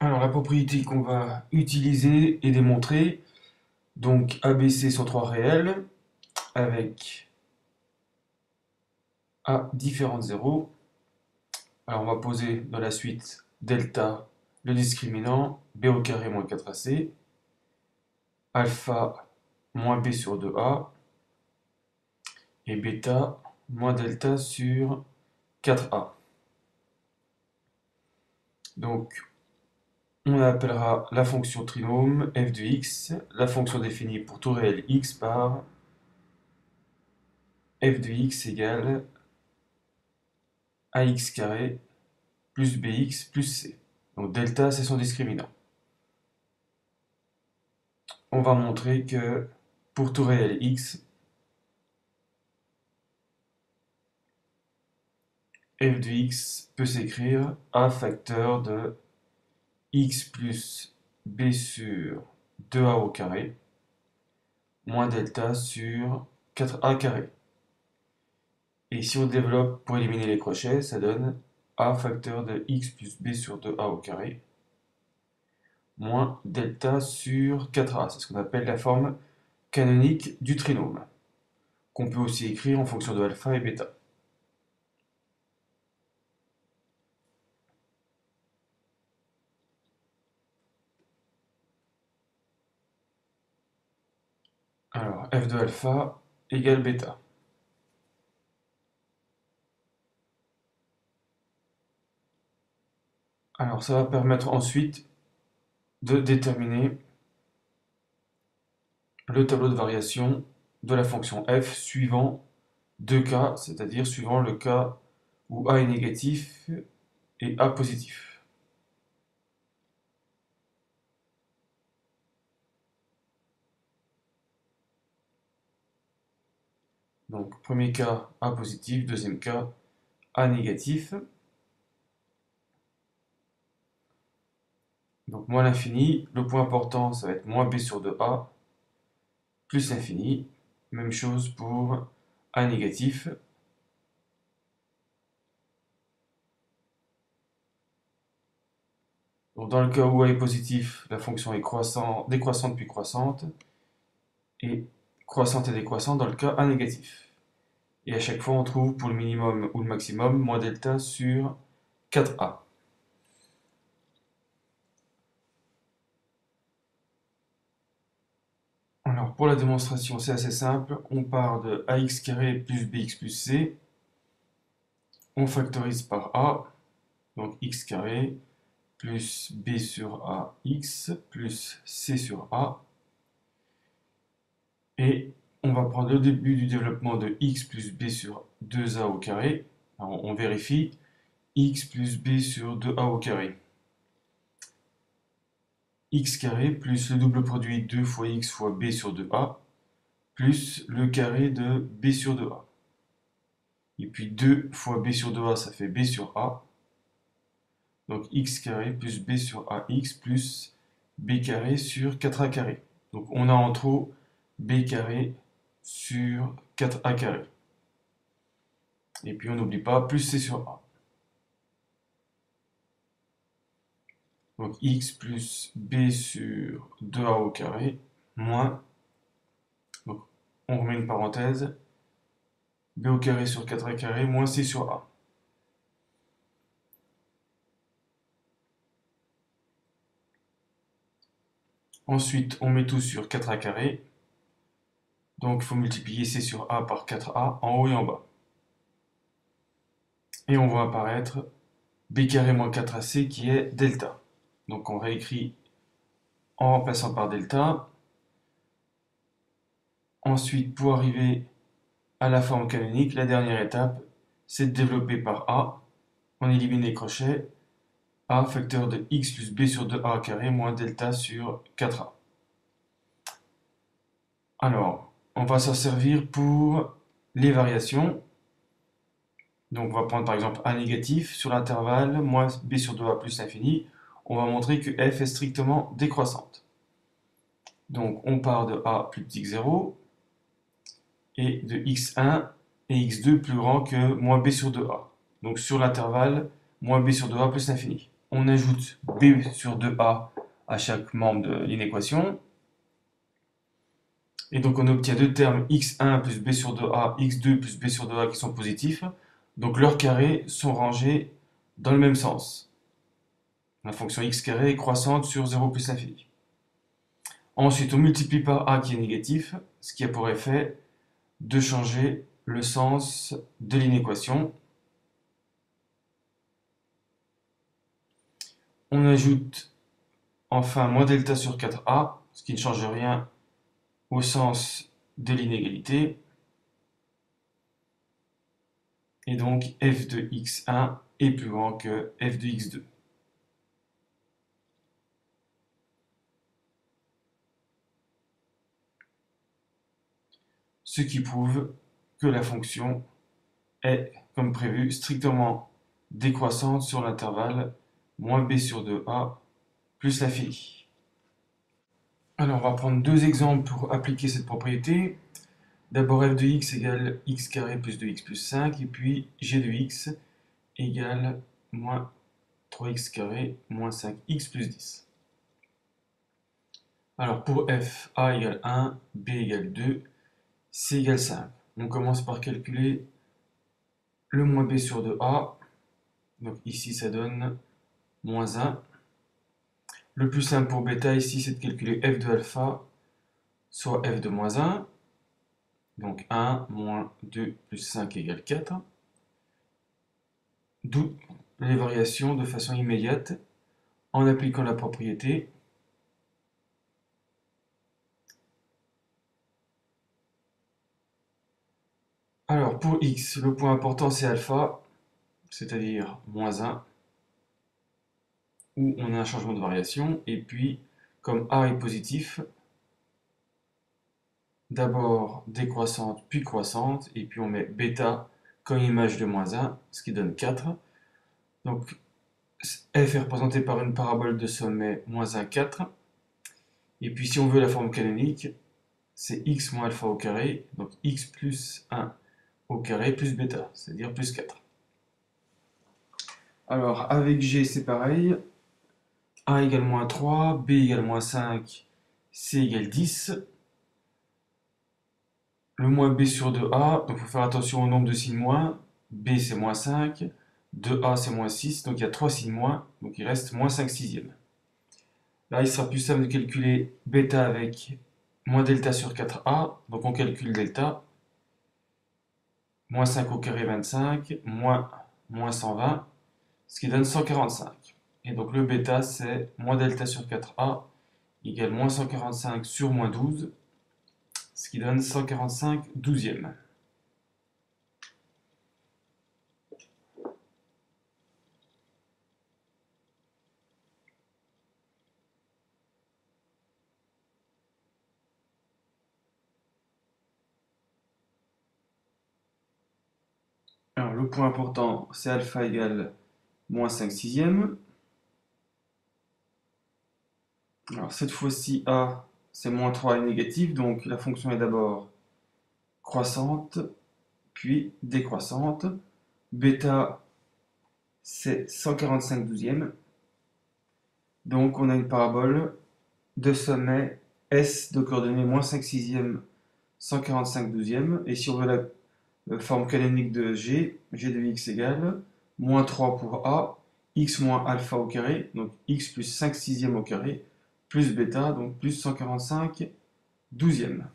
Alors la propriété qu'on va utiliser et démontrer, donc ABC sur 3 réels, avec A différentes zéros. Alors on va poser dans la suite delta le discriminant B au carré moins 4AC, alpha moins B sur 2A, et bêta moins delta sur 4A. Donc on appellera la fonction trinôme f de x, la fonction définie pour tout réel x par f de x égale ax carré plus bx plus c. Donc delta, c'est son discriminant. On va montrer que pour tout réel x, f de x peut s'écrire a facteur de x plus b sur 2a au carré moins delta sur 4a carré. Et si on développe pour éliminer les crochets, ça donne a facteur de x plus b sur 2a au carré moins delta sur 4a. C'est ce qu'on appelle la forme canonique du trinôme, qu'on peut aussi écrire en fonction de alpha et bêta. Alors, f de alpha égale bêta. Alors, ça va permettre ensuite de déterminer le tableau de variation de la fonction f suivant deux cas, c'est-à-dire suivant le cas où a est négatif et a positif. Donc, premier cas a positif, deuxième cas a négatif. Donc, moins l'infini, le point important, ça va être moins b sur 2a, plus l'infini. Même chose pour a négatif. Donc, dans le cas où a est positif, la fonction est décroissante puis croissante, et croissante et décroissante dans le cas a négatif. Et à chaque fois, on trouve pour le minimum ou le maximum moins delta sur 4a. Alors pour la démonstration, c'est assez simple. On part de ax carré plus bx plus c. On factorise par a. Donc x carré plus b sur ax plus c sur a. Et on va prendre le début du développement de x plus b sur 2a au carré. Alors on vérifie x plus b sur 2a au carré. X carré plus le double produit 2 fois x fois b sur 2a plus le carré de b sur 2a. Et puis 2 fois b sur 2a, ça fait b sur a. Donc x carré plus b sur ax plus b carré sur 4a carré. Donc on a en trop b carré sur 4a carré. Et puis on n'oublie pas plus c sur a. Donc x plus b sur 2a au carré moins, donc on remet une parenthèse, b au carré sur 4a carré moins c sur a. Ensuite, on met tout sur 4a carré. Donc il faut multiplier c sur a par 4a en haut et en bas. Et on voit apparaître b carré moins 4ac qui est delta. Donc on réécrit en remplaçant par delta. Ensuite, pour arriver à la forme canonique, la dernière étape, c'est de développer par a. On élimine les crochets. A facteur de x plus b sur 2a carré moins delta sur 4a. Alors, on va s'en servir pour les variations. Donc on va prendre par exemple a négatif sur l'intervalle moins b sur 2a plus l'infini. On va montrer que f est strictement décroissante. Donc on part de a plus petit que 0 et de x1 et x2 plus grand que moins b sur 2a. Donc sur l'intervalle moins b sur 2a plus l'infini. on ajoute b sur 2a à chaque membre de l'inéquation. Et donc on obtient deux termes x1 plus b sur 2a, x2 plus b sur 2a qui sont positifs. Donc leurs carrés sont rangés dans le même sens. La fonction x carré est croissante sur 0 plus l'infini. Ensuite, on multiplie par a qui est négatif, ce qui a pour effet de changer le sens de l'inéquation. On ajoute enfin moins delta sur 4a, ce qui ne change rien au sens de l'inégalité. Et donc f de x1 est plus grand que f de x2. Ce qui prouve que la fonction est, comme prévu, strictement décroissante sur l'intervalle moins b sur 2a plus l'infini. Alors on va prendre deux exemples pour appliquer cette propriété. D'abord f de x égale x carré plus 2x plus 5, et puis g de x égale moins 3x carré moins 5x plus 10. Alors pour f, a égale 1, b égale 2, c égale 5. On commence par calculer le moins b sur 2a. Donc ici ça donne moins 1. Le plus simple pour bêta ici c'est de calculer f de alpha, soit f de moins 1. Donc 1 moins 2 plus 5 égale 4. D'où les variations de façon immédiate en appliquant la propriété. Alors pour x, le point important c'est alpha, c'est-à-dire moins 1, où on a un changement de variation. Et puis, comme a est positif, d'abord décroissante puis croissante, et puis on met bêta comme image de moins 1, ce qui donne 4. Donc f est représenté par une parabole de sommet moins 1, 4. Et puis si on veut la forme canonique, c'est x moins alpha au carré, donc x plus 1 au carré plus bêta, c'est-à-dire plus 4. Alors avec g c'est pareil, a égale moins 3, b égale moins 5, c égale 10. Le moins b sur 2a, donc il faut faire attention au nombre de signes moins. B c'est moins 5, 2a c'est moins 6, donc il y a 3 signes moins, donc il reste moins 5 sixièmes. Là il sera plus simple de calculer bêta avec moins delta sur 4a, donc on calcule delta. Moins 5 au carré 25, moins 120, ce qui donne 145. Et donc le bêta c'est moins delta sur 4a égale moins 145 sur moins 12, ce qui donne 145 douzièmes. Alors le point important c'est alpha égale moins 5 sixièmes. Alors cette fois-ci a c'est moins 3 est négatif, donc la fonction est d'abord croissante, puis décroissante. Bêta c'est 145 douzièmes. Donc on a une parabole de sommet S de coordonnées moins 5 sixièmes, 145 douzièmes. Et si on veut la forme canonique de G, G de x égale moins 3 pour A, x moins alpha au carré, donc x plus 5 sixièmes au carré, plus bêta, donc plus 145 douzièmes.